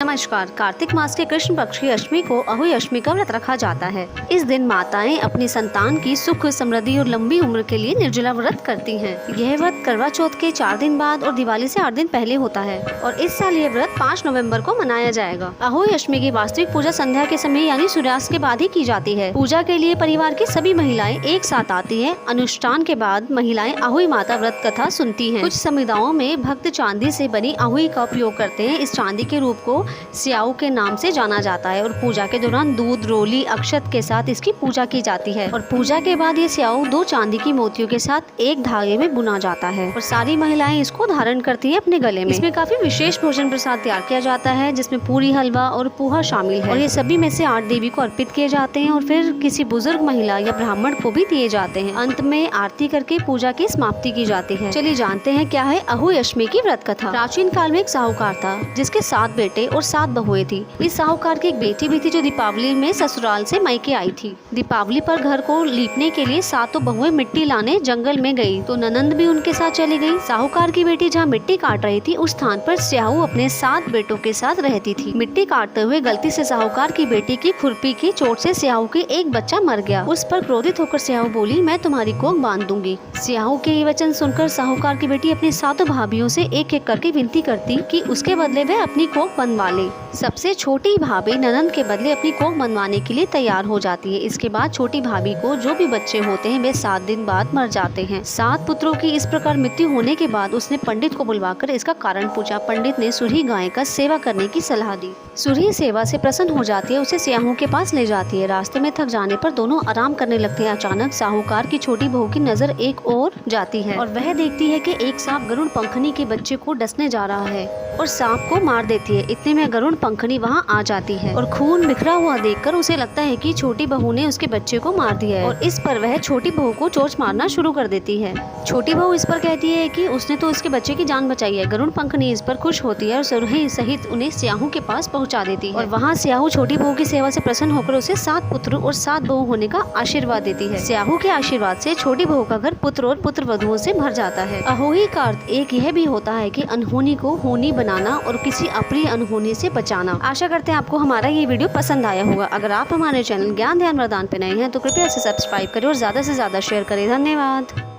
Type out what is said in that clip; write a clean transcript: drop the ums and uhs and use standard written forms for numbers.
नमस्कार। कार्तिक मास के कृष्ण पक्ष की अष्टमी को अहोई अष्टमी का व्रत रखा जाता है। इस दिन माताएं अपनी संतान की सुख, समृद्धि और लंबी उम्र के लिए निर्जला व्रत करती हैं। यह व्रत करवा चौथ के 4 दिन बाद और दिवाली से 8 दिन पहले होता है और इस साल ये व्रत 5 नवंबर को मनाया जाएगा। अहोई अष्टमी की वास्तविक पूजा संध्या के समय यानी सूर्यास्त के बाद ही की जाती है। पूजा के लिए परिवार की सभी महिलाएं एक साथ आती है। अनुष्ठान के बाद महिलाएं अहोई माता व्रत कथा सुनती है। कुछ समुदायों में भक्त चांदी से बनी अहोई का उपयोग करते हैं। इस चांदी के रूप को स्याऊ के नाम से जाना जाता है और पूजा के दौरान दूध, रोली, अक्षत के साथ इसकी पूजा की जाती है और पूजा के बाद ये स्याऊ 2 चांदी की मोतियों के साथ एक धागे में बुना जाता है और सारी महिलाएं इसको धारण करती हैं अपने गले में। इसमें काफी विशेष भोजन प्रसाद तैयार किया जाता है जिसमें पूरी, हलवा और पोहा शामिल है और ये सभी में से 8 देवी को अर्पित किए जाते हैं और फिर किसी बुजुर्ग महिला या ब्राह्मण को भी दिए जाते हैं। अंत में आरती करके पूजा की समाप्ति की जाती है। चलिए जानते हैं क्या है अहोई अष्टमी की व्रत कथा। प्राचीन काल में एक साहूकार था जिसके 7 बेटे और 7 बहुएं थी। इस साहूकार की एक बेटी भी थी जो दीपावली में ससुराल से मायके आई थी। दीपावली पर घर को लीपने के लिए 7 बहुएं मिट्टी लाने जंगल में गई तो ननंद भी उनके साथ चली गई। साहूकार की बेटी जहाँ मिट्टी काट रही थी उस स्थान पर स्याहू अपने 7 बेटों के साथ रहती थी। मिट्टी काटते हुए गलती से साहूकार की बेटी की खुरपी की चोट से स्याहू के एक बच्चा मर गया। उस पर क्रोधित होकर स्याहू बोली, मैं तुम्हारी कोख बांध दूंगी। स्याहू के ये वचन सुनकर साहूकार की बेटी अपनी 7 भाभियों से एक-एक करके विनती करती कि उसके बदले वह अपनी कोख बनवा ले। सबसे छोटी भाभी ननंद के बदले अपनी कोख बनवाने के लिए तैयार हो जाती है। इसके बाद छोटी भाभी को जो भी बच्चे होते हैं वे 7 दिन बाद मर जाते हैं। 7 पुत्रों की इस प्रकार मृत्यु होने के बाद उसने पंडित को बुलवाकर इसका कारण पूछा। पंडित ने सुरही गाय का सेवा करने की सलाह दी। सुरही सेवा से प्रसन्न हो जाती है, उसे स्याहू के पास ले जाती है। रास्ते में थक जाने पर दोनों आराम करने लगते हैं। अचानक साहूकार की छोटी बहू की नजर एक ओर जाती है और वह देखती है कि एक सांप गरुड़ पंखनी के बच्चे को डसने जा रहा है और सांप को मार देती है। इतने में गरुड़ पंखनी वहाँ आ जाती है और खून बिखरा हुआ देखकर उसे लगता है कि छोटी बहू ने उसके बच्चे को मार दिया है और इस पर वह छोटी बहू को चोंच मारना शुरू कर देती है। छोटी बहू इस पर कहती है कि उसने तो उसके बच्चे की जान बचाई है। गरुड़ पंखनी इस पर खुश होती है और सुरही सहित उन्हें स्याहू के पास पहुँचा देती है और वहाँ स्याहू छोटी बहू की सेवा से प्रसन्न होकर उसे 7 पुत्र और 7 बहू होने का आशीर्वाद देती है। स्याहू के आशीर्वाद से छोटी बहू का घर पुत्र और पुत्र वधुओं से भर जाता है। अहोई का अर्थ एक यह भी होता है कि अनहोनी को होनी बनाना और किसी अप्रिय अनहोनी से बचाना। आशा करते हैं आपको हमारा ये वीडियो पसंद आया होगा। अगर आप हमारे चैनल ज्ञान ध्यान वरदान पे नए हैं तो कृपया इसे सब्सक्राइब करें और ज्यादा से ज्यादा शेयर करें। धन्यवाद।